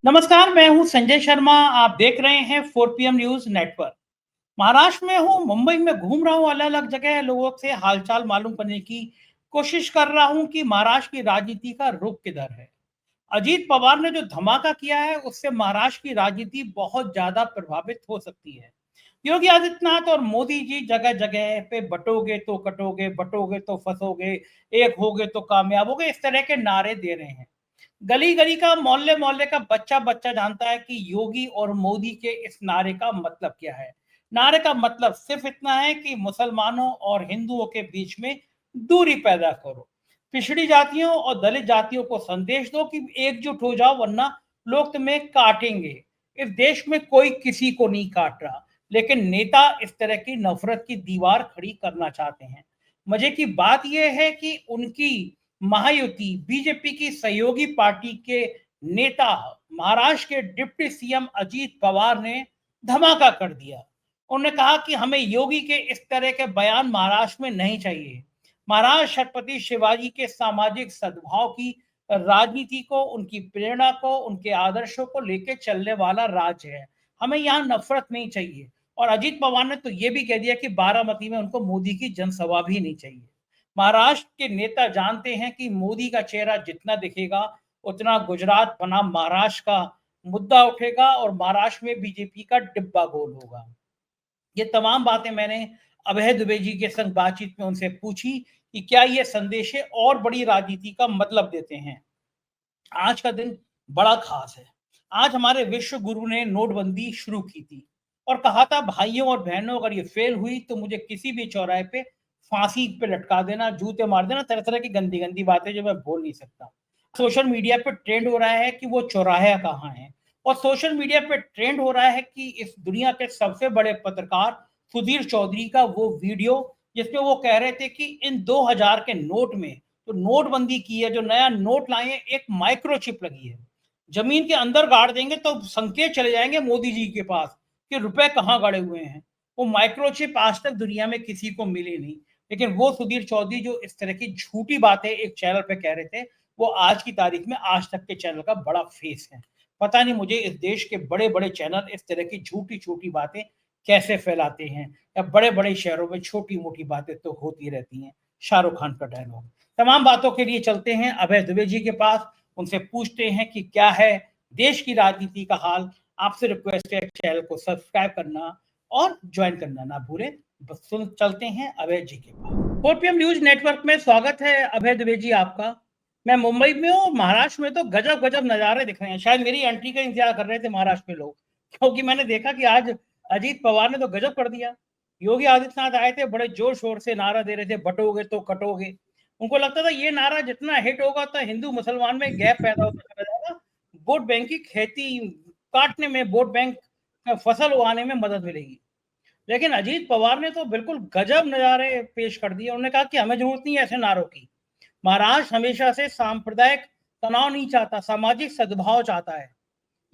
नमस्कार, मैं हूं संजय शर्मा। आप देख रहे हैं 4 PM न्यूज नेटवर्क। महाराष्ट्र में हूं, मुंबई में घूम रहा हूं, अलग अलग जगह लोगों से हालचाल मालूम करने की कोशिश कर रहा हूं कि महाराष्ट्र की राजनीति का रुख किधर है। अजीत पवार ने जो धमाका किया है उससे महाराष्ट्र की राजनीति बहुत ज्यादा प्रभावित हो सकती है। योगी आदित्यनाथ और मोदी जी जगह जगह पे बटोगे तो कटोगे, बटोगे तो फंसोगे, एक होगे तो कामयाब होगे, इस तरह के नारे दे रहे हैं। गली गली का, मोहल्ले मोहल्ले का बच्चा बच्चा जानता है कि योगी और मोदी के इस नारे का मतलब क्या है। नारे का मतलब सिर्फ इतना है कि मुसलमानों और हिंदुओं के बीच में दूरी पैदा करो, पिछड़ी जातियों और दलित जातियों को संदेश दो कि एकजुट हो जाओ, वरना लोग तुम्हें काटेंगे। इस देश में कोई किसी को नहीं काट रहा, लेकिन नेता इस तरह की नफरत की दीवार खड़ी करना चाहते हैं। मजे की बात यह है कि उनकी महायुति बीजेपी की सहयोगी पार्टी के नेता महाराष्ट्र के डिप्टी सीएम अजीत पवार ने धमाका कर दिया। उन्होंने कहा कि हमें योगी के इस तरह के बयान महाराष्ट्र में नहीं चाहिए। महाराष्ट्र छत्रपति शिवाजी के सामाजिक सद्भाव की राजनीति को, उनकी प्रेरणा को, उनके आदर्शों को लेकर चलने वाला राज्य है। हमें यहाँ नफरत नहीं चाहिए। और अजीत पवार ने तो ये भी कह दिया कि बारामती में उनको मोदी की जनसभा भी नहीं चाहिए। महाराष्ट्र के नेता जानते हैं कि मोदी का चेहरा जितना दिखेगा उतना गुजरात बनाम महाराष्ट्र का मुद्दा उठेगा और महाराष्ट्र में बीजेपी का डिब्बा गोल होगा। ये तमाम बातें मैंने अभय दुबे जी के संग बातचीत में उनसे पूछी कि क्या ये संदेश और बड़ी राजनीति का मतलब देते हैं। आज का दिन बड़ा खास है। आज हमारे विश्व गुरु ने नोटबंदी शुरू की थी और कहा था, भाइयों और बहनों, अगर ये फेल हुई तो मुझे किसी भी चौराहे पे फांसी पे लटका देना, जूते मार देना, तरह तरह की गंदी गंदी बातें जो मैं बोल नहीं सकता। सोशल मीडिया पे ट्रेंड हो रहा है कि वो चौराहा कहाँ है, और सोशल मीडिया पे ट्रेंड हो रहा है कि इस दुनिया के सबसे बड़े पत्रकार सुधीर चौधरी का वो वीडियो जिसमें वो कह रहे थे कि इन 2000 के नोट में तो नोटबंदी की है, जो नया नोट लाए हैं, एक माइक्रोचिप लगी है। जमीन के अंदर गाड़ देंगे तो संकेत चले जाएंगे मोदी जी के पास कि रुपए कहाँ गड़े हुए हैं। वो माइक्रोचिप आज तक दुनिया में किसी को मिली नहीं। लेकिन वो सुधीर चौधरी जो इस तरह की झूठी बातें एक चैनल पे कह रहे थे, वो आज की तारीख में आज तक के चैनल का बड़ा फेस है। पता नहीं मुझे इस देश के बड़े बड़े चैनल इस तरह की झूठी छोटी बातें कैसे फैलाते हैं, या बड़े बड़े शहरों में छोटी मोटी बातें तो होती रहती हैं। शाहरुख खान का डायलॉग। तमाम बातों के लिए चलते हैं अभय दुबे जी के पास, उनसे पूछते हैं कि क्या है देश की राजनीति का हाल। आपसे रिक्वेस्ट है चैनल को सब्सक्राइब करना और ज्वाइन करना ना भूलें। बस सुन चलते हैं अभय जी के पास। 4 PM न्यूज नेटवर्क में स्वागत है अभय दुबे जी आपका। मैं मुंबई में हूँ। महाराष्ट्र में तो गजब गजब नजारे दिख रहे हैं। शायद मेरी एंट्री का इंतजार कर रहे थे महाराष्ट्र में लोग, क्योंकि मैंने देखा कि आज अजीत पवार ने तो गजब कर दिया। योगी आदित्यनाथ आए थे, बड़े जोर शोर से नारा दे रहे थे, बटोगे तो कटोगे। उनको लगता था ये नारा जितना हिट होगा तो हिंदू मुसलमान में गैप पैदा होता चला जाएगा, वोट बैंक की खेती काटने में, वोट बैंक फसल उगाने में मदद मिलेगी। लेकिन अजीत पवार ने तो बिल्कुल गजब नजारे पेश कर दिए। उन्होंने कहा कि हमें जरूरत नहीं है ऐसे नारों की। महाराष्ट्र हमेशा से सांप्रदायिक तनाव नहीं चाहता, सामाजिक सद्भाव चाहता है।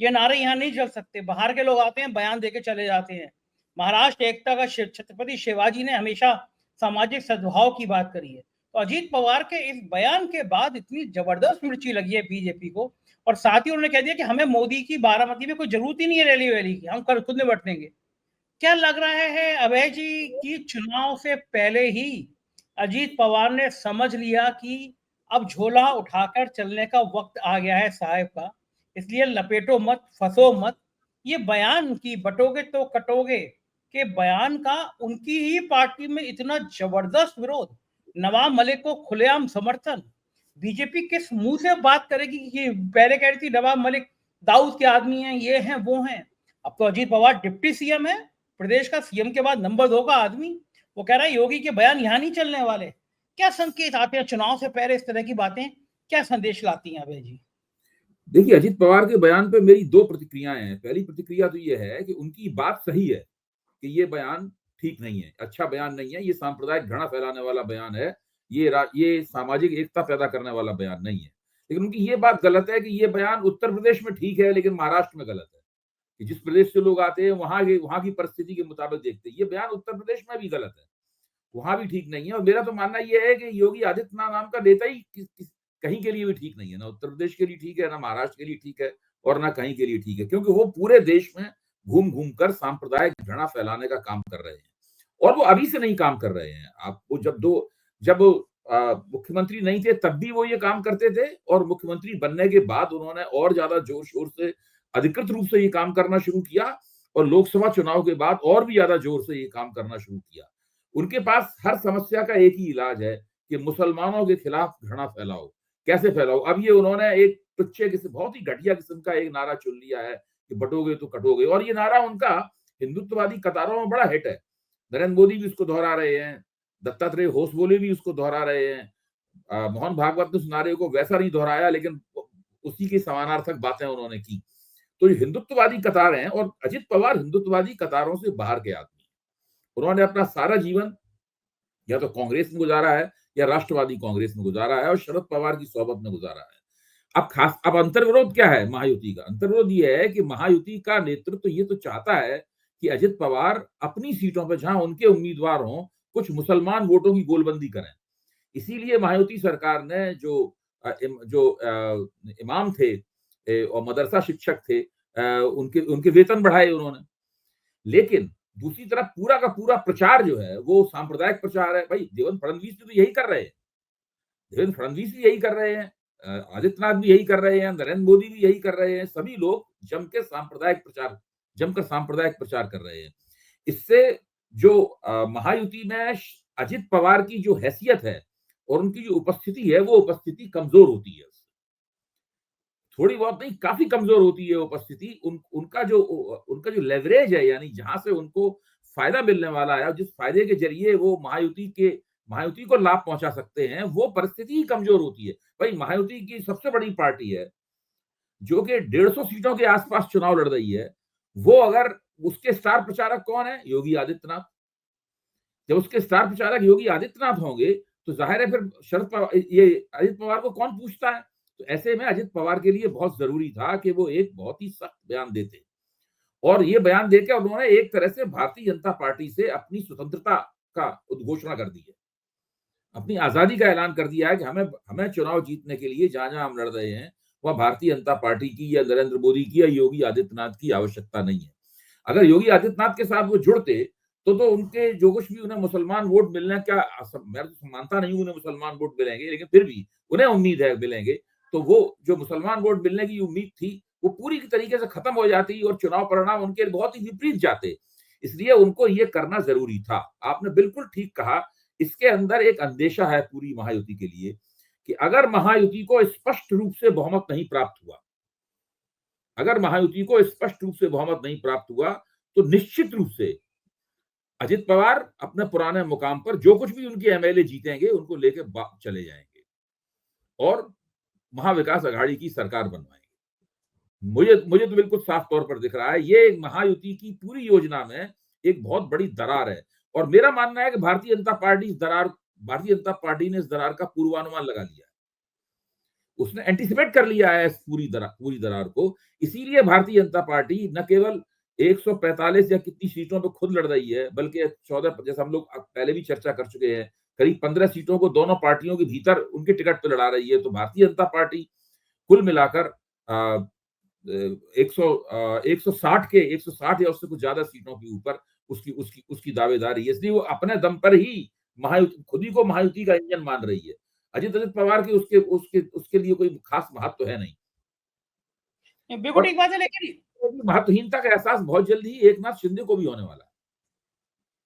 ये नारे यहाँ नहीं चल सकते। बाहर के लोग आते हैं, बयान देके चले जाते हैं। महाराष्ट्र एकता का छत्रपति शिवाजी ने हमेशा सामाजिक सद्भाव की बात करी है। तो अजीत पवार के इस बयान के बाद इतनी जबरदस्त मिर्ची लगी है बीजेपी को, और साथ ही उन्होंने कह दिया कि हमें मोदी की बारामती में कोई जरूरत ही नहीं है रैली वैली की, हम कल खुद निपट लेंगे। क्या लग रहा है अभय जी कि चुनाव से पहले ही अजीत पवार ने समझ लिया कि अब झोला उठाकर चलने का वक्त आ गया है साहब का, इसलिए लपेटो मत, फंसो मत। ये बयान की बटोगे तो कटोगे के बयान का उनकी ही पार्टी में इतना जबरदस्त विरोध, नवाब मलिक को खुलेआम समर्थन। बीजेपी किस मुंह से बात करेगी कि पहले कह रही थी नवाब मलिक दाऊद के आदमी हैं, ये हैं वो हैं। अब तो अजीत पवार डिप्टी सीएम है, प्रदेश का सीएम के बाद नंबर 2 का आदमी। वो कह रहा है योगी के बयान यहां नहीं चलने वाले। क्या संकेत आते हैं चुनाव से पहले इस तरह की बातें, क्या संदेश लाती हैं अभय जी? देखिए, अजित पवार के बयान पे मेरी दो प्रतिक्रियाएं हैं। पहली प्रतिक्रिया तो ये है कि उनकी बात सही है कि ये बयान ठीक नहीं है, अच्छा बयान नहीं है, ये सांप्रदायिक घृणा फैलाने वाला बयान है, ये सामाजिक एकता पैदा करने वाला बयान नहीं है। लेकिन उनकी ये बात गलत है कि ये बयान उत्तर प्रदेश में ठीक है लेकिन महाराष्ट्र में गलत है, कि जिस प्रदेश से लोग आते हैं वहां की परिस्थिति के मुताबिक देखते हैं। ये बयान उत्तर प्रदेश में भी गलत है, वहां भी ठीक नहीं है। और मेरा तो मानना यह है कि योगी आदित्यनाथ नाम का नेता ही कहीं के लिए भी ठीक नहीं है, ना उत्तर प्रदेश के लिए ठीक है, ना महाराष्ट्र के लिए ठीक है, और ना कहीं के लिए ठीक है, क्योंकि वो पूरे देश में घूम घूम कर सांप्रदायिक घृणा फैलाने का काम कर रहे हैं। और वो अभी से नहीं काम कर रहे हैं। आपको जब मुख्यमंत्री नहीं थे तब भी वो ये काम करते थे, और मुख्यमंत्री बनने के बाद उन्होंने और ज्यादा जोर शोर से अधिकृत रूप से ये काम करना शुरू किया, और लोकसभा चुनाव के बाद और भी ज्यादा जोर से ये काम करना शुरू किया। उनके पास हर समस्या का एक ही इलाज है कि मुसलमानों के खिलाफ घृणा फैलाओ। कैसे फैलाओ? अब ये उन्होंने एक तुच्छे किस्म, बहुत ही घटिया किस्म का एक नारा चुन लिया है कि बटोगे तो कटोगे, और ये नारा उनका हिंदुत्ववादी कतारों में बड़ा हिट है। नरेंद्र मोदी भी उसको दोहरा रहे हैं, दत्तात्रेय होसबोले भी उसको दोहरा रहे हैं, मोहन भागवत ने उस नारे को वैसा नहीं दोहराया, लेकिन उसी की समानार्थक बातें उन्होंने की। तो ये हिंदुत्ववादी कतार हैं, और अजित पवार हिंदुत्ववादी कतारों से बाहर के आदमी हैं। उन्होंने अपना सारा जीवन या तो कांग्रेस में गुजारा है या राष्ट्रवादी कांग्रेस में गुजारा है, और शरद पवार की सोबत में गुजारा है। अब अंतर्विरोध क्या है महायुति का? अंतर्विरोध ये है कि महायुति का नेतृत्व ये तो चाहता है कि अजित पवार अपनी सीटों पर, जहां उनके उम्मीदवार हों, कुछ मुसलमान वोटों की गोलबंदी करें। इसीलिए महायुति सरकार ने जो इमाम थे और मदरसा शिक्षक थे, उनके उनके वेतन बढ़ाए उन्होंने। लेकिन दूसरी तरफ पूरा का पूरा प्रचार जो है वो सांप्रदायिक प्रचार है। भाई देवेंद्र फडणवीस भी तो यही कर रहे हैं, देवेंद्र फडणवीस भी यही कर रहे हैं, आदित्यनाथ भी यही कर रहे हैं, नरेंद्र मोदी भी यही कर रहे हैं। सभी लोग जमकर सांप्रदायिक प्रचार कर रहे हैं। इससे जो महायुति में अजित पवार की जो हैसियत है और उनकी जो उपस्थिति है, वो उपस्थिति कमजोर होती है। थोड़ी बहुत नहीं, काफी कमजोर होती है उपस्थिति। उनका जो लेवरेज है, यानी जहां से उनको फायदा मिलने वाला है, जिस फायदे के जरिए वो महायुति को लाभ पहुंचा सकते हैं, वो परिस्थिति ही कमजोर होती है। भाई महायुति की सबसे बड़ी पार्टी है जो कि 150 सीटों के आसपास चुनाव लड़ रही है, वो अगर उसके स्टार प्रचारक कौन है? योगी आदित्यनाथ। जब उसके स्टार प्रचारक योगी आदित्यनाथ होंगे तो जाहिर है फिर ये अजित पवार को कौन पूछता है? तो ऐसे में अजित पवार के लिए बहुत जरूरी था कि वो एक बहुत ही सख्त बयान देते, और ये बयान देकर उन्होंने एक तरह से भारतीय जनता पार्टी से अपनी स्वतंत्रता का उद्घोषणा कर दी है, अपनी आजादी का ऐलान कर दिया है कि हमें चुनाव जीतने के लिए जहां जहां हम लड़ रहे हैं वह भारतीय जनता पार्टी की या नरेंद्र मोदी की या योगी आदित्यनाथ की आवश्यकता नहीं है। अगर योगी आदित्यनाथ के साथ वो जुड़ते तो उनके जो कुछ भी उन्हें मुसलमान वोट मिलने क्या, मैं तो मानता नहीं उन्हें मुसलमान वोट मिलेंगे, लेकिन फिर भी उन्हें उम्मीद है मिलेंगे, तो वो जो मुसलमान वोट मिलने की उम्मीद थी वो पूरी तरीके से खत्म हो जाती और चुनाव परिणाम उनके बहुत ही विपरीत जाते। इसलिए उनको ये करना जरूरी था। आपने बिल्कुल ठीक कहा, इसके अंदर एक अंदेशा है पूरी महायुति के लिए कि अगर महायुति को स्पष्ट रूप से बहुमत नहीं प्राप्त हुआ, तो निश्चित रूप से अजित पवार अपने पुराने मुकाम पर जो कुछ भी उनके एमएलए जीतेंगे उनको लेकर चले जाएंगे और महाविकास अघाड़ी की सरकार बनवाएंगे। मुझे तो बिल्कुल साफ तौर पर दिख रहा है ये महायुति की पूरी योजना में एक बहुत बड़ी दरार है, और मेरा मानना है कि भारतीय जनता पार्टी ने इस दरार का पूर्वानुमान लगा लिया है, उसने एंटीसिपेट कर लिया है इस पूरी दरार को। इसीलिए भारतीय जनता पार्टी न केवल 145 या कितनी सीटों पे खुद लड़ रही है, बल्कि 14, जैसे हम लोग पहले भी चर्चा कर चुके हैं, करीब 15 सीटों को दोनों पार्टियों के भीतर उनके टिकट पे लड़ा रही है। तो भारतीय जनता पार्टी कुल मिलाकर 160 या उससे कुछ ज्यादा सीटों के ऊपर उसकी दावेदारी है। इसलिए वो अपने दम पर ही खुद ही को महायुति का इंजन मान रही है। अजित पवार की उसके लिए कोई खास महत्व है नहीं। बिल्कुल ठीक बात है, लेकिन महत्वहीनता का एहसास बहुत जल्दी ही एकनाथ शिंदे को भी होने वाला है।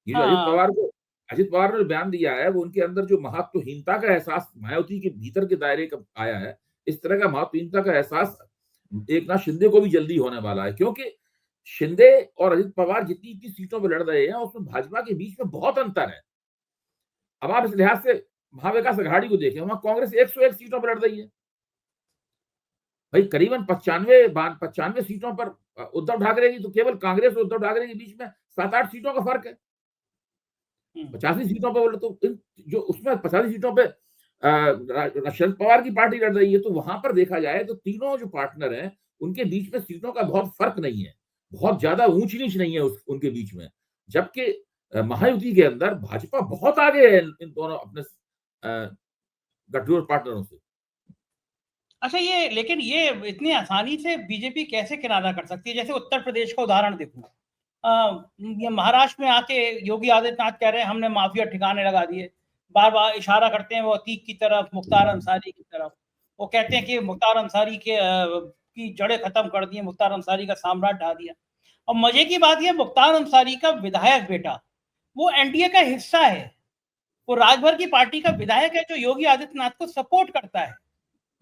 ये जो अजित पवार ने बयान दिया है, वो उनके अंदर जो महत्वहीनता का एहसास महायुति के भीतर के दायरे का आया है, इस तरह का महत्वहीनता का एहसास एकनाथ शिंदे को भी जल्दी होने वाला है, क्योंकि शिंदे और अजित पवार जितनी सीटों पर लड़ रहे हैं उसमें भाजपा के बीच में बहुत अंतर है। अब आप इस लिहाज से महाविकास अघाड़ी को देखें, वहां कांग्रेस 101 सीटों पर लड़ रही है। भाई करीबन 95 सीटों पर उद्धव ठाकरे की, तो केवल कांग्रेस और उद्धव ठाकरे के बीच में 7-8 सीटों का फर्क है। 85 सीटों पर बोले तो जो उसमें 85 सीटों पे शरद पवार की पार्टी लड़ रही है, तो वहां पर देखा जाए तो तीनों जो पार्टनर हैं उनके बीच में सीटों का बहुत फर्क नहीं है, बहुत ज्यादा ऊंच नीच नहीं है उनके बीच में। जबकि महायुति के अंदर भाजपा बहुत आगे है इन दोनों अपने गठजोड़ पार्टनरों से। अच्छा, ये लेकिन ये इतनी आसानी से बीजेपी कैसे किनारा कर सकती है? जैसे उत्तर प्रदेश का उदाहरण देखो, ये महाराष्ट्र में आके योगी आदित्यनाथ कह रहे हैं हमने माफिया ठिकाने लगा दिए, बार बार इशारा करते हैं वो अतीक की तरफ, मुख्तार अंसारी की तरफ। वो कहते हैं कि मुख्तार अंसारी के की जड़ें खत्म कर दी, मुख्तार अंसारी का साम्राज्य ढा दिया। और मजे की बात यह, मुख्तार अंसारी का विधायक बेटा वो एनडीए का हिस्सा है, वो राजभर की पार्टी का विधायक है जो योगी आदित्यनाथ को सपोर्ट करता है।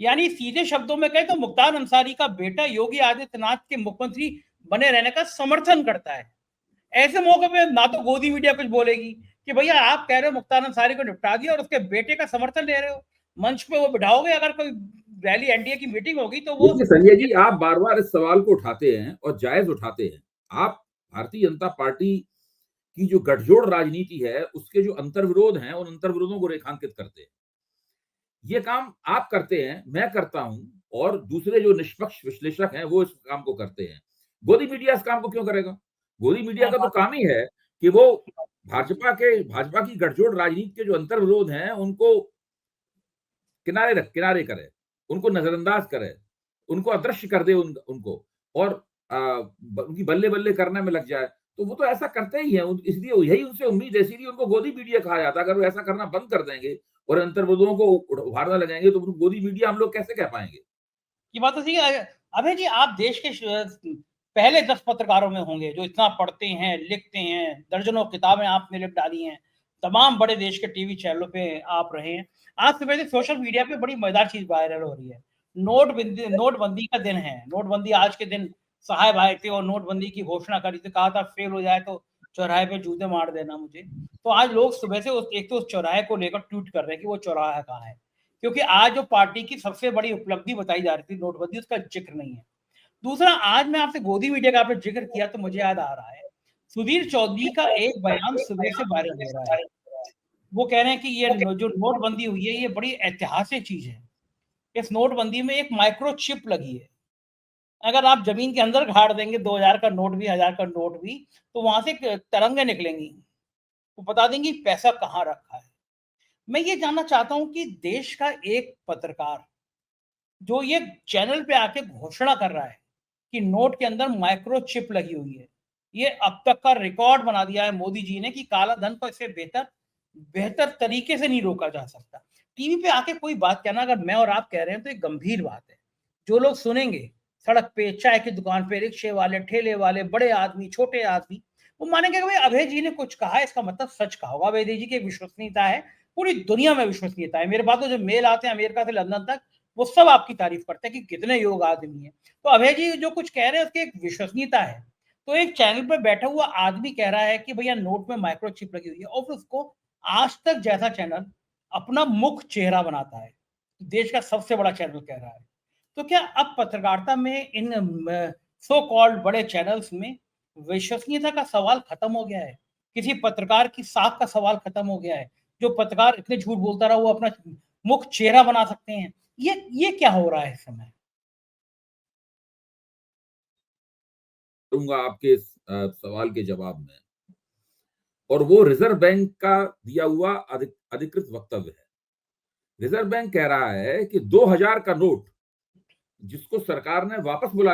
यानी सीधे शब्दों में कहें तो मुख्तार अंसारी का बेटा योगी आदित्यनाथ के मुख्यमंत्री बने रहने का समर्थन करता है। ऐसे मौके पे ना तो गोदी मीडिया कुछ बोलेगी कि भैया आप कह रहे हो मुख्तार अंसारी को निपटा दिया और उसके बेटे का समर्थन ले रहे हो, मंच पे वो बिठाओगे, अगर कोई रैली एनडीए की मीटिंग होगी तो वो देखिए संजय जी, आप बार बार इस सवाल को उठाते हैं और जायज उठाते हैं। आप भारतीय जनता पार्टी की जो गठजोड़ राजनीति है उसके जो अंतर्विरोध हैं उन अंतर्विरोधों को रेखांकित करते हैं। ये काम आप करते हैं, मैं करता हूं और दूसरे जो निष्पक्ष विश्लेषक हैं वो इस काम को करते हैं। गोदी मीडिया इस काम को क्यों करेगा? गोदी मीडिया का तो काम ही है कि वो भाजपा की गठजोड़ राजनीति के जो अंतर्विरोध हैं उनको किनारे करे, उनको नजरअंदाज करे, उनको अदृश्य कर दे उनको और उनकी बल्ले बल्ले करने में लग जाए। तो वो तो ऐसा करते ही हैं, इसलिए यही उनसे उम्मीद है, इसीलिए उनको गोदी मीडिया कहा जाता है। अगर वो ऐसा करना बंद कर देंगे और अंतर्विरोधों को उभारने लगेंगे तो गोदी मीडिया हम लोग कैसे कह पाएंगे? ये बात तो सही है। अभय जी, आप देश के पहले 10 पत्रकारों में होंगे जो इतना पढ़ते हैं, लिखते हैं, दर्जनों किताबें आपने लिख डाली हैं, तमाम बड़े देश के टीवी चैनलों पे आप रहे हैं। आज सुबह से सोशल मीडिया पे बड़ी मजेदार चीज वायरल हो रही है। नोटबंदी का दिन है। नोटबंदी आज के दिन साहब आए थे और नोटबंदी की घोषणा करी थी, कहा था फेल हो जाए तो चौराहे पे जूते मार देना मुझे। तो आज लोग सुबह से एक तो उस चौराहे को लेकर ट्वीट कर रहे हैं कि वो चौराहा कहाँ है, क्योंकि आज जो पार्टी की सबसे बड़ी उपलब्धि बताई जा रही थी नोटबंदी, उसका जिक्र नहीं है। दूसरा, आज मैं आपसे गोदी मीडिया का आपने जिक्र किया तो मुझे याद आ रहा है, सुधीर चौधरी का एक बयान सुबह से वायरल हो रहा है। वो कह रहे हैं कि ये जो नोटबंदी हुई है ये बड़ी ऐतिहासिक चीज है। इस नोटबंदी में एक माइक्रो चिप लगी है। अगर आप जमीन के अंदर गाड़ देंगे 2000 का नोट भी, 1000 का नोट भी, तो वहां से तरंगे निकलेंगी, वो बता देंगी पैसा कहाँ रखा है। मैं ये जानना चाहता हूं कि देश का एक पत्रकार जो ये चैनल पे आके घोषणा कर रहा है कि नोट के अंदर माइक्रो चिप लगी हुई है, ये अब तक का रिकॉर्ड बना दिया है मोदी जी ने कि काला धन को इससे बेहतर बेहतर तरीके से नहीं रोका जा सकता। टीवी पे आके कोई बात कहना, अगर मैं और आप कह रहे हैं तो एक गंभीर बात है। जो लोग सुनेंगे सड़क पे, चाय की दुकान पे, रिक्शे वाले, ठेले वाले, बड़े आदमी, छोटे आदमी, वो मानेंगे कि भाई अभय जी ने कुछ कहा है, इसका मतलब सच कहा होगा। अभय जी की एक विश्वसनीयता है, पूरी दुनिया में विश्वसनीयता है। मेरे पास तो जो मेल आते हैं अमेरिका से लंदन तक, वो सब आपकी तारीफ करते हैं कि कितने योग आदमी है। तो अभय जी जो कुछ कह रहे हैं उसकी एक विश्वसनीयता है। तो एक चैनल पर बैठा हुआ आदमी कह रहा है कि भैया नोट में माइक्रो चिप लगी हुई है, और फिर उसको आज तक जैसा चैनल अपना मुख्य चेहरा बनाता है, देश का सबसे बड़ा चैनल कह रहा है। तो क्या अब पत्रकारिता में इन सो कॉल्ड बड़े चैनल्स में विश्वसनीयता का सवाल खत्म हो गया है? किसी पत्रकार की साख का सवाल खत्म हो गया है? जो पत्रकार इतने झूठ बोलता रहा वो अपना मुख्य चेहरा बना सकते हैं? ये क्या हो रहा है इस समय? दूंगा आपके इस सवाल के जवाब में, और वो रिजर्व बैंक का दिया हुआ अधिकृत वक्तव्य है। रिजर्व बैंक कह रहा है कि 2000 का नोट जिसको सरकार ने वापस बुला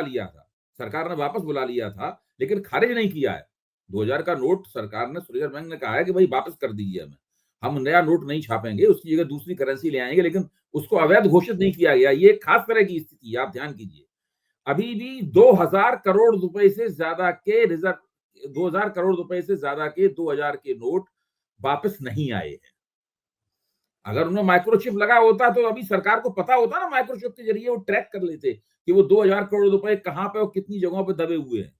लिया था लेकिन खारिज नहीं किया है। 2000 का नोट सरकार ने, रिजर्व बैंक ने कहा है कि भाई वापस कर दीजिए हमें, हम नया नोट नहीं छापेंगे, उसकी जगह दूसरी करेंसी ले आएंगे, लेकिन उसको अवैध घोषित नहीं किया गया। ये एक खास तरह की स्थिति है, आप ध्यान कीजिए। अभी भी 2000 करोड़ रुपए से ज्यादा के 2000 करोड़ रुपए से ज्यादा के 2000 के नोट वापस नहीं आए हैं। अगर उन्हें माइक्रोचिप लगा होता तो अभी सरकार को पता होता ना, माइक्रोचिप के जरिए वो ट्रैक कर लेते कि वो 2000 करोड़ रुपए कहां पे और कितनी जगहों पे दबे हुए हैं।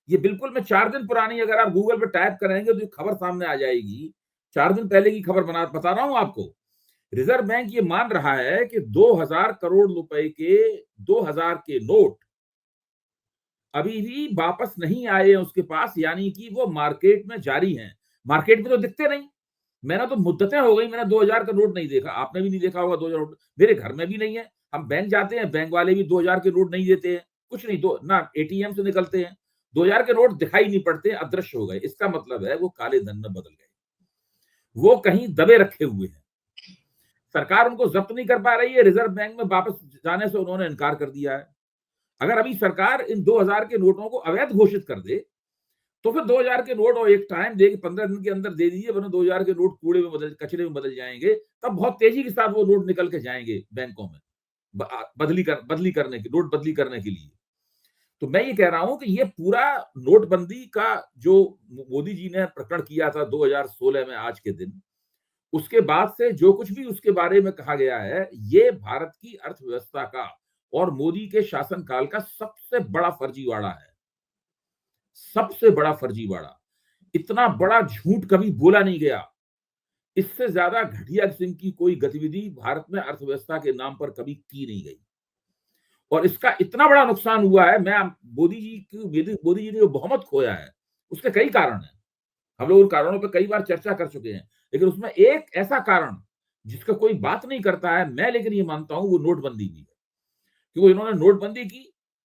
ये बिल्कुल, मैं 4 दिन पुरानी, अगर आप गूगल पे टाइप करेंगे तो खबर सामने आ जाएगी। 4 दिन पहले की खबर बता रहा हूं आपको। रिजर्व बैंक ये मान रहा है कि 2000 करोड़ रुपए के 2000 के नोट अभी भी वापस नहीं आए हैं उसके पास, यानी कि वो मार्केट में जारी हैं। मार्केट में तो दिखते नहीं। मैंने तो मुद्दतें हो गई, मैंने 2000 का नोट नहीं देखा, आपने भी नहीं देखा होगा 2000 नोट, मेरे घर में भी नहीं है। हम बैंक जाते हैं, बैंक वाले भी 2000 के नोट नहीं देते हैं, कुछ नहीं, दो ना एटीएम से निकलते हैं, 2000 के नोट दिखाई नहीं पड़ते, अदृश्य हो गए। इसका मतलब है वो काले धन में बदल गए, वो कहीं दबे रखे हुए हैं। सरकार उनको जब्त नहीं कर पा रही है, रिजर्व बैंक में वापस जाने से उन्होंने इनकार कर दिया है। अगर अभी सरकार इन 2000 के नोटों को अवैध घोषित कर दे तो फिर 2000 के नोट और एक टाइम दे 15 दिन के अंदर दे दीजिए, वरना 2000 के नोट कूड़े में कचरे में बदल जाएंगे, तब बहुत तेजी के साथ वो नोट निकल के जाएंगे बैंकों में बदली करने के लिए। तो मैं ये कह रहा हूं कि ये पूरा नोटबंदी का जो मोदी जी ने प्रकरण किया था 2016 में आज के दिन, उसके बाद से जो कुछ भी उसके बारे में कहा गया है, ये भारत की अर्थव्यवस्था का और मोदी के शासनकाल का सबसे बड़ा फर्जीवाड़ा है। सबसे बड़ा फर्जीवाड़ा। इतना बड़ा झूठ कभी बोला नहीं गया। इससे ज्यादा घटिया किस्म की कोई गतिविधि भारत में अर्थव्यवस्था के नाम पर कभी की नहीं गई। और इसका इतना बड़ा नुकसान हुआ है। मोदी जी ने जो बहुमत खोया है, उसके कई कारण हैं। हम लोग उन कारणों पर कई बार चर्चा कर चुके हैं, लेकिन उसमें एक ऐसा कारण जिसका कोई बात नहीं करता है, मैं लेकिन ये मानता हूं, वो नोटबंदी भी है। क्योंकि इन्होंने नोटबंदी की,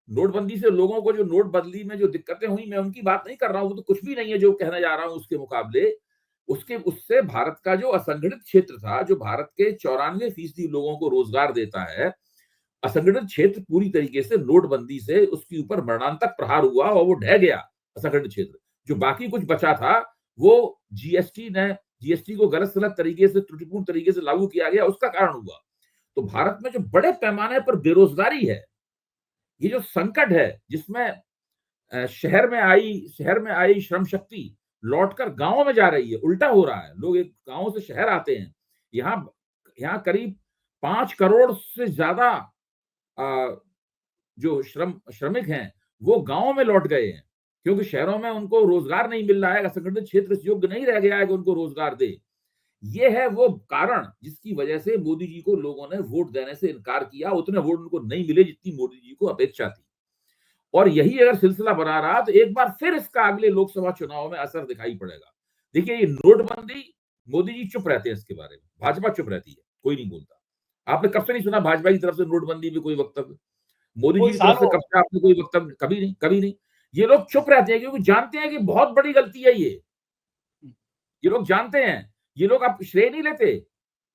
नोटबंदी से लोगों को जो नोटबंदी में जो दिक्कतें हुई, मैं उनकी बात नहीं कर रहा हूं, वो तो कुछ भी नहीं है जो कहने जा रहा हूं उसके मुकाबले। उससे भारत का जो असंगठित क्षेत्र था, जो भारत के 94% लोगों को रोजगार देता है, असंगठित क्षेत्र पूरी तरीके से नोटबंदी से उसके ऊपर मरणांतक प्रहार हुआ और वो ढह गया असंगठित क्षेत्र। जो बाकी कुछ बचा था, वो जीएसटी को गलत सलत तरीके से, त्रुटिपूर्ण तरीके से लागू किया गया, उसका कारण हुआ। तो भारत में जो बड़े पैमाने पर बेरोजगारी है, ये जो संकट है, जिसमें शहर में आई श्रम शक्ति लौटकर गांवों में जा रही है, उल्टा हो रहा है। लोग एक गांव से शहर आते हैं, यहाँ करीब 5 करोड़ से ज्यादा जो श्रमिक हैं, वो गांव में लौट गए हैं, क्योंकि शहरों में उनको रोजगार नहीं मिल रहा है। असंगठित क्षेत्र योग्य नहीं रह गया है कि उनको रोजगार दे। ये है वो कारण जिसकी वजह से मोदी जी को लोगों ने वोट देने से इनकार किया। उतने वोट उनको नहीं मिले जितनी मोदी जी को अपेक्षा थी। और यही अगर सिलसिला बना रहा तो एक बार फिर इसका अगले लोकसभा चुनाव में असर दिखाई पड़ेगा। देखिए, ये नोटबंदी, मोदी जी चुप रहते हैं इसके बारे में, भाजपा चुप रहती है, कोई नहीं बोलता। आपने कब से नहीं सुना भाजपा की तरफ से नोटबंदी में कोई वक्तव्य? मोदी जी की तरफ से कब से आपने कोई वक्तव्य? कभी नहीं, कभी नहीं। ये लोग चुप रहते हैं क्योंकि जानते हैं कि बहुत बड़ी गलती है ये लोग जानते हैं। ये लोग आप श्रेय नहीं लेते,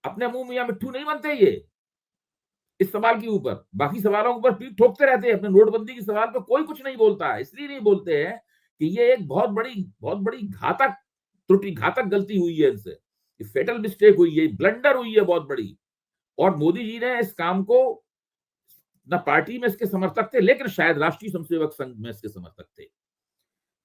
अपने मुंह मियां मिट्ठू नहीं बनते ये इस सवाल के ऊपर। बाकी सवालों के ऊपर पीठ ठोकते रहते हैं, अपने नोटबंदी के सवाल पर कोई कुछ नहीं बोलता है। इसलिए नहीं बोलते हैं कि ये एक बहुत बड़ी घातक त्रुटि, घातक गलती हुई है इनसे, फेटल मिस्टेक हुई है, ब्लंडर हुई है बहुत बड़ी। और मोदी जी ने इस काम को, ना पार्टी में इसके समर्थक थे, लेकिन शायद राष्ट्रीय स्वयंसेवक संघ में इसके समर्थक थे।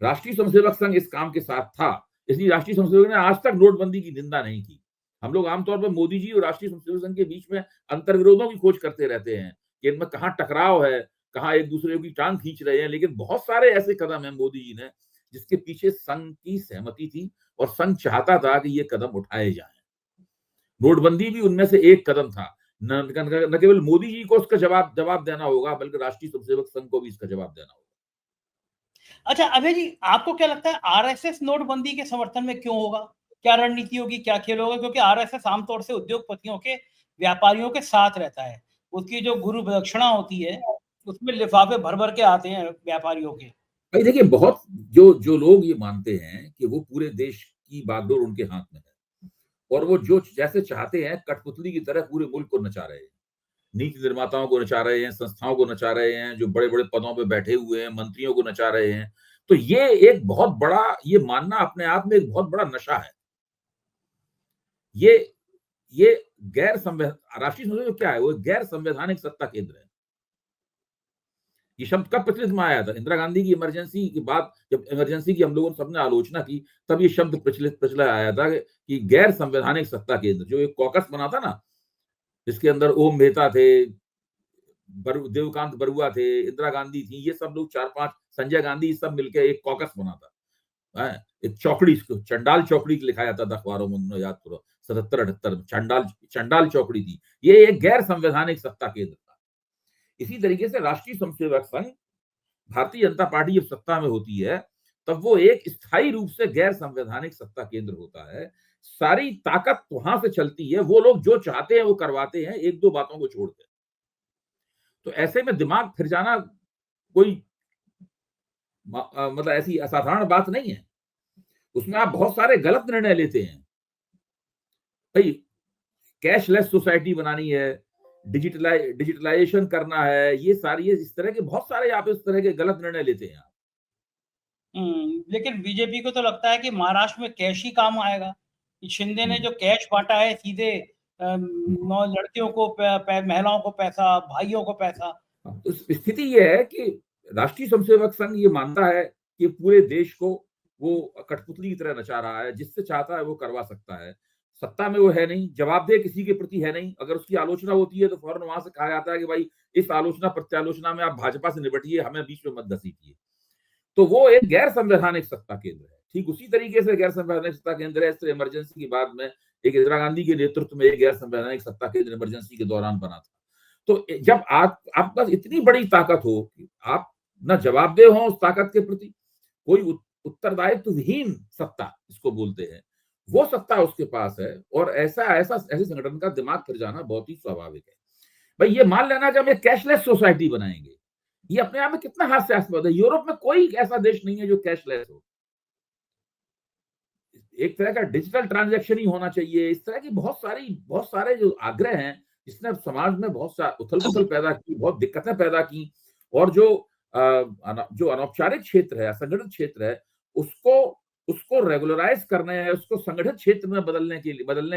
राष्ट्रीय स्वयंसेवक संघ इस काम के साथ था, इसलिए राष्ट्रीय स्वयंसेवक ने आज तक नोटबंदी की निंदा नहीं की। हम लोग आमतौर पर मोदी जी और राष्ट्रीय स्वयंसेवक संघ के बीच में अंतर्विरोधों की खोज करते रहते हैं कि इनमें कहां टकराव है, कहां एक दूसरे की टांग खींच रहे हैं। लेकिन बहुत सारे ऐसे कदम हैं मोदी जी ने जिसके पीछे संघ की सहमति थी और संघ चाहता था कि ये कदम उठाए जाए। नोटबंदी भी उनमें से एक कदम था। न केवल मोदी जी को उसका जवाब देना होगा, बल्कि राष्ट्रीय स्वयंसेवक संघ को भी इसका जवाब देना होगा। अच्छा अभय जी, आपको क्या लगता है आरएसएस नोटबंदी के समर्थन में क्यों होगा? क्या रणनीति होगी, क्या खेल होगा? क्योंकि आरएसएस आमतौर से उद्योगपतियों के, व्यापारियों के साथ रहता है। उसकी जो गुरु प्रदक्षिणा होती है, उसमें लिफाफे भर भर के आते हैं व्यापारियों के। भाई देखिए, बहुत जो लोग ये मानते हैं कि वो पूरे देश की बागडोर उनके हाथ में है और वो जो जैसे चाहते हैं कठपुतली की तरह पूरे मुल्क को नचा रहे हैं, नीति निर्माताओं को नचा रहे हैं, संस्थाओं को नचा रहे हैं, जो बड़े बड़े पदों पे बैठे हुए हैं मंत्रियों को नचा रहे हैं। तो ये एक बहुत बड़ा, ये मानना अपने आप में एक बहुत बड़ा नशा है। ये गैर संवैधानिक, राष्ट्रीय संसद क्या है? वो गैर संवैधानिक सत्ता केंद्र है। ये शब्द कब प्रचलित में आया था? इंदिरा गांधी की इमरजेंसी के बाद, जब इमरजेंसी की हम लोगों ने सबने आलोचना की, तब ये शब्द प्रचलित आया था कि गैर संवैधानिक सत्ता केंद्र। जो एक कॉकस बना था ना, जिसके अंदर ओम मेहता थे, देवकांत बरुआ थे, इंदिरा गांधी थी, ये सब लोग 4-5, संजय गांधी, सब मिलकर एक कॉकस बना था। एक चौकड़ी, चंडाल चौकड़ी लिखा जाता था अखबारों में, याद करो 77-78 में चंडाल चौकड़ी थी। ये एक गैर संवैधानिक सत्ता केंद्र था। इसी तरीके से राष्ट्रीय स्वयंसेवक संघ, भारतीय जनता पार्टी जब सत्ता में होती है, तब वो एक स्थायी रूप से गैर संवैधानिक सत्ता केंद्र होता है। सारी ताकत वहां से चलती है, वो लोग जो चाहते हैं वो करवाते हैं, एक दो बातों को छोड़कर। तो ऐसे में दिमाग फिर जाना कोई मतलब ऐसी असाधारण बात नहीं है। उसमें आप बहुत सारे गलत निर्णय लेते हैं। भाई कैशलेस सोसाइटी बनानी है, डिजिटलाइजेशन करना है, ये सारी इस तरह के बहुत सारे आप इस तरह के गलत निर्णय लेते हैं आप। लेकिन बीजेपी को तो लगता है कि महाराष्ट्र में कैश ही काम आएगा। शिंदे ने जो कैश बाँटा है सीधे नौ लड़कियों को महिलाओं को पैसा, भाइयों को पैसा। तो स्थिति ये है कि राष्ट्रीय स्वयंसेवक संघ ये मानता है कि पूरे देश को वो कठपुतली की तरह नचा रहा है, जिससे चाहता है वो करवा सकता है। सत्ता में वो है नहीं, जवाबदेह किसी के प्रति है नहीं। अगर उसकी आलोचना होती है तो फौरन वहां से कहा जाता है कि भाई इस आलोचना प्रत्यालोचना में आप भाजपा से निपटिए, हमें बीच में मत घसीटिए। तो वो एक गैर संवैधानिक सत्ता केंद्र है। ठीक उसी तरीके से गैर संवैधानिक सत्ता केंद्र है इमरजेंसी की बाद में एक इंदिरा गांधी के नेतृत्व में एक गैर संवैधानिक सत्ता केंद्र इमरजेंसी के दौरान बना था। तो जब आपके पास इतनी बड़ी ताकत हो कि आप न जवाबदेह हो उस ताकत के प्रति, कोई उत्तरदायित्वहीन सत्ता इसको बोलते हैं, वो सत्ता उसके पास है, और ऐसे संगठन का दिमाग फिर जाना बहुत ही स्वाभाविक है। भाई ये मान लेना कि हम एक कैशलेस सोसाइटी बनाएंगे, ये अपने आप में कितना हास्यास्पद है। यूरोप में कोई ऐसा देश नहीं है जो कैशलेस हो। एक तरह का डिजिटल ट्रांजैक्शन ही होना चाहिए। इस तरह की बहुत सारे जो आग्रह हैं, जिसने समाज में बहुत सा उथल-पुथल पैदा की, बहुत दिक्कतें पैदा की, और जो अनौपचारिक क्षेत्र है, असंगठित क्षेत्र है, उसको रेगुलराइज करने है, उसको संगठित क्षेत्र में बदलने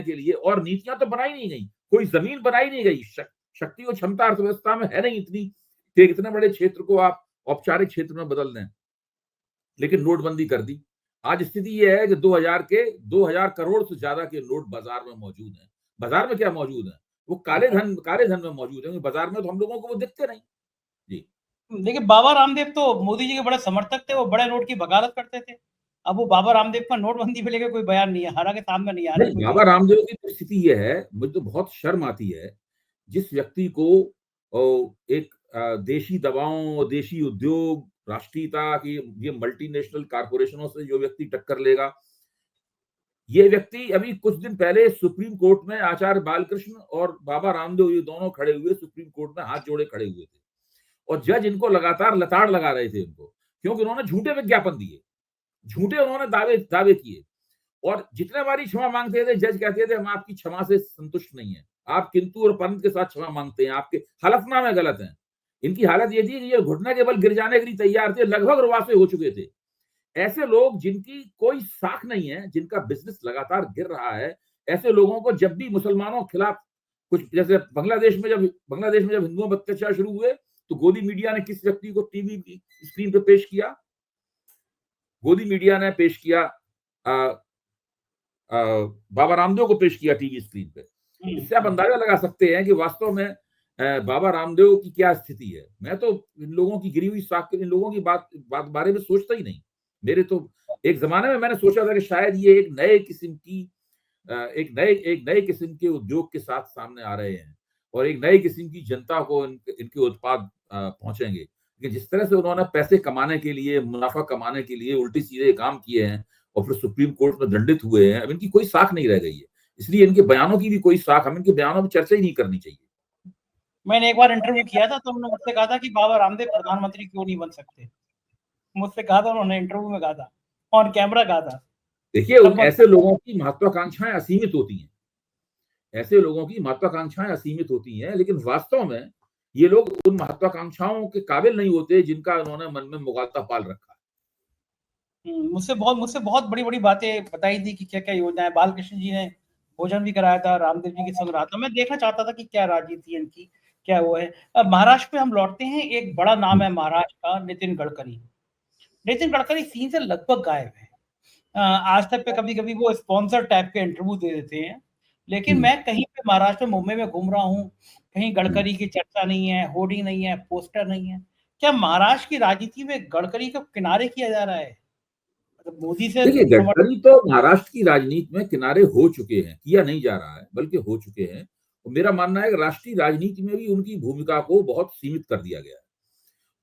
के लिए और नीतियां तो बनाई नहीं गई, कोई जमीन बनाई नहीं गई। शक्ति और क्षमता अर्थव्यवस्था में है नहीं इतनी कि इतने बड़े क्षेत्र को आप औपचारिक क्षेत्र में बदल दें। लेकिन नोटबंदी कर दी। आज स्थिति ये है कि 2000 करोड़ से ज्यादा के नोट बाजार में मौजूद हैं। बाजार में क्या मौजूद है? वो काले धन में मौजूद है। बाजार में तो हम लोगों को वो दिखते नहीं। जी। देखिए, बाबा रामदेव तो मोदी जी के बड़े समर्थक थे, वो बड़े नोट की वकालत करते थे। अब वो बाबा रामदेव का नोटबंदी को लेके कोई बयान नहीं है, हालांकि सामने नहीं आ रहा है नहीं, कोई बाबा भी। रामदेव की तो स्थिति ये है, मुझे तो बहुत शर्म आती है, जिस व्यक्ति को एक देशी दवाओं, देशी उद्योग, राष्ट्रीयता की ये मल्टीनेशनल कारपोरेशनों से जो व्यक्ति टक्कर लेगा, ये व्यक्ति अभी कुछ दिन पहले सुप्रीम कोर्ट में आचार्य बालकृष्ण और बाबा रामदेव ये दोनों खड़े हुए सुप्रीम कोर्ट में हाथ जोड़े खड़े हुए थे, और जज इनको लगातार लताड़ लगा रहे थे इनको, क्योंकि उन्होंने झूठे विज्ञापन दिए, झूठे उन्होंने दावे किए, और जितने बारी क्षमा मांगते थे जज कहते थे हम आपकी क्षमा से संतुष्ट नहीं है, आप किंतु और परंतु के साथ क्षमा मांगते हैं, आपके हलफनामे गलत हैं। इनकी हालत ये थी कि ये घुटने के बल गिर जाने के लिए तैयार थे, लगभग रुआसे हो चुके थे। ऐसे लोग जिनकी कोई साख नहीं है, जिनका बिजनेस लगातार गिर रहा है, ऐसे लोगों को जब भी मुसलमानों के खिलाफ कुछ, जैसे बांग्लादेश में जब हिंदुओं पर अत्याचार शुरू हुए, तो गोदी मीडिया ने किस व्यक्ति को टीवी की स्क्रीन पे पेश किया? गोदी मीडिया ने पेश किया बाबा रामदेव को पेश किया टीवी स्क्रीन पे। इससे आप अंदाजा लगा सकते हैं कि वास्तव में बाबा रामदेव की क्या स्थिति है। मैं तो इन लोगों की गिरी हुई साख, इन लोगों की बात बारे में सोचता ही नहीं। मेरे तो एक जमाने में मैंने सोचा था कि शायद ये एक नए किस्म के उद्योग के साथ सामने आ रहे हैं, और एक नई किस्म की जनता को इनके उत्पाद पहुंचेंगे। लेकिन जिस तरह से उन्होंने पैसे कमाने के लिए, मुनाफा कमाने के लिए उल्टे सीधे काम किए हैं, और फिर सुप्रीम कोर्ट में दंडित हुए हैं, अब इनकी कोई साख नहीं रह गई है। इसलिए इनके बयानों की भी कोई साख, हम इनके बयानों में चर्चा ही नहीं करनी चाहिए। मैंने एक बार इंटरव्यू किया था, तो उन्होंने मुझसे कहा था कि बाबा रामदेव प्रधानमंत्री क्यों नहीं बन सकते। मुझसे कहा था उन्होंने, इंटरव्यू में कहा था, ऑन कैमरा कहा था। देखिए, ऐसे लोगों की महत्वाकांक्षाएं असीमित होती हैं, ऐसे लोगों की महत्वाकांक्षाएं असीमित होती हैं, लेकिन वास्तव में ये लोग उन महत्वाकांक्षाओं के काबिल नहीं होते जिनका उन्होंने मन में मुगालता पाल रखा है। मुझसे बहुत बड़ी बातें बताई थी कि क्या क्या योजनाएं। बालकृष्ण जी ने भोजन भी कराया था, रामदेव जी के संग रहा था। मैं देखना चाहता था कि क्या राजनीति है इनकी, क्या वो है। अब महाराष्ट्र पे हम लौटते हैं। एक बड़ा नाम है महाराष्ट्र का, नितिन गडकरी। नितिन गडकरी सीन से लगभग गायब है। आज तक पे कभी-कभी वो स्पॉन्सर टाइप के इंटरव्यू दे देते हैं, लेकिन मैं कहीं पे महाराष्ट्र, मुंबई में घूम रहा हूँ, कहीं गडकरी की चर्चा नहीं है, होर्डिंग नहीं है, पोस्टर नहीं है। क्या महाराष्ट्र की राजनीति में गडकरी को किनारे किया जा रहा है? मतलब मोदी से देखिए, गडकरी तो महाराष्ट्र की राजनीति में किनारे हो चुके हैं, किया नहीं जा रहा है, बल्कि हो चुके हैं। और मेरा मानना है कि राष्ट्रीय राजनीति में भी उनकी भूमिका को बहुत सीमित कर दिया गया है,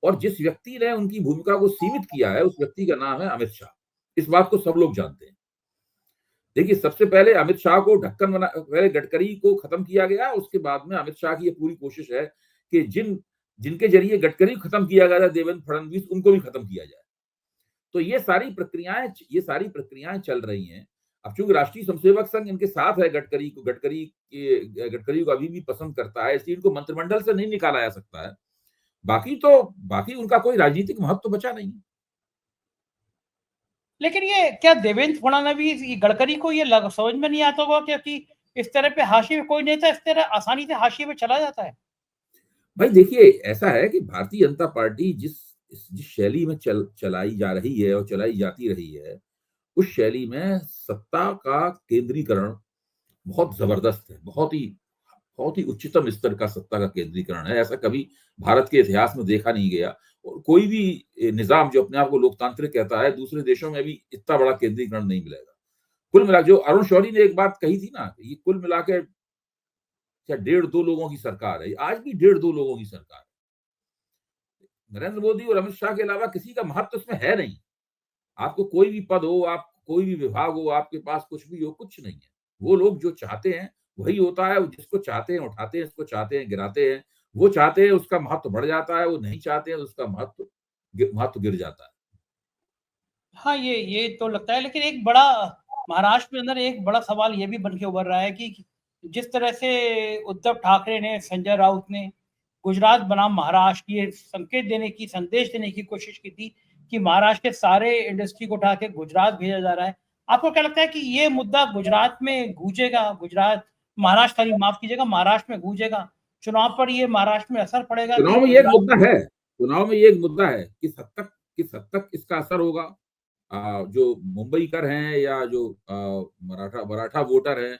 और जिस व्यक्ति ने उनकी भूमिका को सीमित किया है, उस व्यक्ति का नाम है अमित शाह। इस बात को सब लोग जानते हैं। देखिए, सबसे पहले अमित शाह को पहले गडकरी को खत्म किया गया, उसके बाद में अमित शाह की ये पूरी कोशिश है कि जिनके जरिए गडकरी खत्म किया गया था, देवेंद्र फडणवीस, उनको भी खत्म किया जाए। तो ये सारी प्रक्रियाएं चल रही हैं। अब चूंकि राष्ट्रीय स्वयंसेवक संघ इनके साथ है, गडकरी को अभी भी पसंद करता है, इसलिए इनको मंत्रिमंडल से नहीं निकाला जा सकता है। बाकी उनका कोई राजनीतिक महत्व बचा नहीं। लेकिन ये क्या देवेंद्र फडणवीस गडकरी को ये समझ में नहीं आता होगा, क्योंकि इस तरह पे हाशिए में कोई नेता इस तरह आसानी से हाशिए में चला जाता है। भाई देखिए, ऐसा है कि भारतीय जनता पार्टी जिस शैली में चलाई जा रही है और चलाई जाती रही है, उस शैली में सत्ता का केंद्रीकरण बहुत जबरदस्त है, बहुत ही उच्चतम स्तर का सत्ता का केंद्रीकरण है। ऐसा कभी भारत के इतिहास में देखा नहीं गया, और कोई भी निजाम जो अपने आप को लोकतांत्रिक कहता है, दूसरे देशों में भी इतना बड़ा केंद्रीकरण नहीं मिलेगा। कुल मिला जो अरुण शौरी ने एक बात कही थी ना, ये कुल मिला के क्या 1.5-2 लोगों की सरकार है। आज भी 1.5-2 लोगों की सरकार है। नरेंद्र मोदी और अमित शाह के अलावा किसी का महत्व इसमें है नहीं। आपको कोई भी पद हो, आप कोई भी विभाग हो, आपके पास कुछ भी हो, कुछ नहीं है। वो लोग जो चाहते हैं वही होता है, जिसको चाहते हैं उठाते हैं, इसको चाहते हैं गिराते हैं। वो चाहते हैं उसका महत्व बढ़ जाता है, वो नहीं चाहते हैं उसका महत्व गिर जाता है। हाँ, ये तो लगता है, लेकिन एक बड़ा महाराष्ट्र के अंदर एक बड़ा सवाल ये भी बन के उभर रहा है कि जिस तरह से उद्धव ठाकरे ने, संजय राउत ने गुजरात बनाम महाराष्ट्र ये संदेश देने की कोशिश की थी कि महाराष्ट्र के सारे इंडस्ट्री को उठा के गुजरात भेजा जा रहा है। आपको क्या लगता है कि ये मुद्दा गुजरात में गूंजेगा? महाराष्ट्र माफ कीजिएगा, महाराष्ट्र में गूंजेगा? चुनाव पर ये महाराष्ट्र में असर पड़ेगा? चुनाव में ये एक मुद्दा है किस हद तक इसका असर होगा। जो मुंबई कर हैं या जो मराठा वोटर हैं,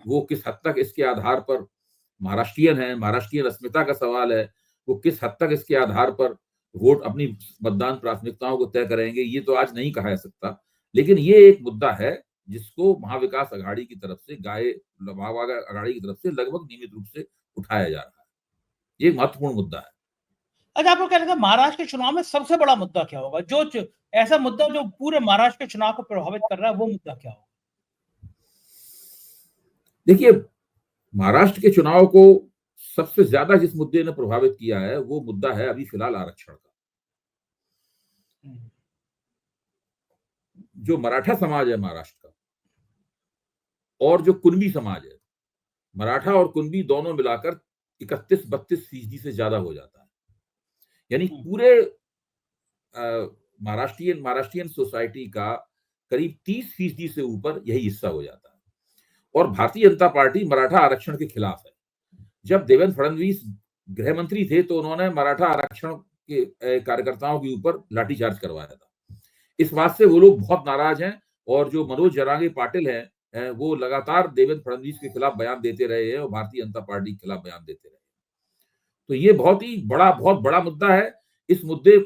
वो किस हद तक इसके आधार पर महाराष्ट्रियन है, महाराष्ट्रीय अस्मिता का सवाल है, वो किस हद तक इसके आधार पर वोट अपनी मतदान प्राथमिकताओं को तय करेंगे, ये तो आज नहीं कहा जा सकता। लेकिन ये एक मुद्दा है जिसको महाविकास आघाड़ी की तरफ से लगभग नियमित रूप से उठाया जा रहा है। ये एक महत्वपूर्ण मुद्दा है। अच्छा, आपको क्या लगता है महाराष्ट्र के चुनाव में सबसे बड़ा मुद्दा क्या होगा? ऐसा मुद्दा जो पूरे महाराष्ट्र के चुनाव को प्रभावित कर रहा है, वो मुद्दा क्या होगा? देखिए, महाराष्ट्र के चुनाव को सबसे ज्यादा जिस मुद्दे ने प्रभावित किया है, वो मुद्दा है अभी फिलहाल आरक्षण का। जो मराठा समाज है महाराष्ट्र का, और जो कुणबी समाज है, मराठा और कुणबी दोनों मिलाकर 31-32% से ज्यादा हो जाता है। यानी पूरे महाराष्ट्रियन सोसाइटी का करीब 30% से ऊपर यही हिस्सा हो जाता है। और भारतीय जनता पार्टी मराठा आरक्षण के खिलाफ है। जब देवेंद्र फडणवीस गृह मंत्री थे तो उन्होंने मराठा आरक्षण के कार्यकर्ताओं के ऊपर लाठीचार्ज करवाया था। इस बात से वो लोग बहुत नाराज हैं, और जो मनोज जरांगे पाटिल हैं, वो लगातार देवेंद्र फडणवीस के खिलाफ बयान देते रहे हैं और भारतीय जनता पार्टी के खिलाफ बयान देते रहे। तो ये बहुत बड़ा मुद्दा है। इस मुद्दे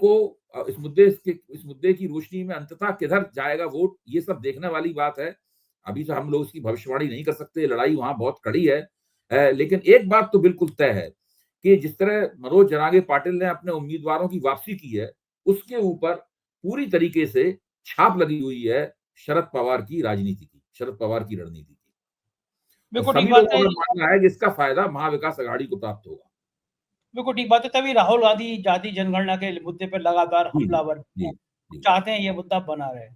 की रोशनी में अंततः किधर जाएगा वोट, ये सब देखने वाली बात है। अभी तो हम लोग इसकी भविष्यवाणी नहीं कर सकते, लड़ाई वहां बहुत कड़ी है। लेकिन एक बात तो बिल्कुल तय है कि जिस तरह मनोज जरांगे पाटिल ने अपने उम्मीदवारों की वापसी की है, उसके ऊपर पूरी तरीके से छाप लगी हुई है शरद पवार की रणनीति की। बिल्कुल सभी ठीक बात लोगों है। का मानना है कि इसका फायदा महाविकास आघाड़ी को प्राप्त होगा। बिल्कुल ठीक बात है, तभी राहुल गांधी जाति जनगणना के मुद्दे पर लगातार हमलावर चाहते हैं ये मुद्दा बना रहे।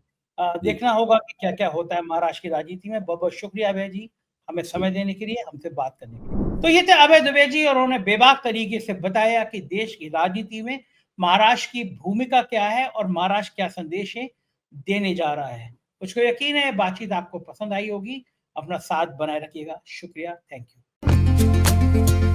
देखना होगा कि क्या क्या होता है महाराष्ट्र की राजनीति में। बहुत बहुत शुक्रिया अभय जी, हमें समय देने के लिए, हमसे बात करने के लिए। तो ये थे अभय दुबे जी, और उन्होंने बेबाक तरीके से बताया कि देश की राजनीति में महाराष्ट्र की भूमिका क्या है और महाराष्ट्र क्या संदेश देने जा रहा है। मुझको यकीन है बातचीत आपको पसंद आई होगी। अपना साथ बनाए रखिएगा। शुक्रिया, थैंक यू।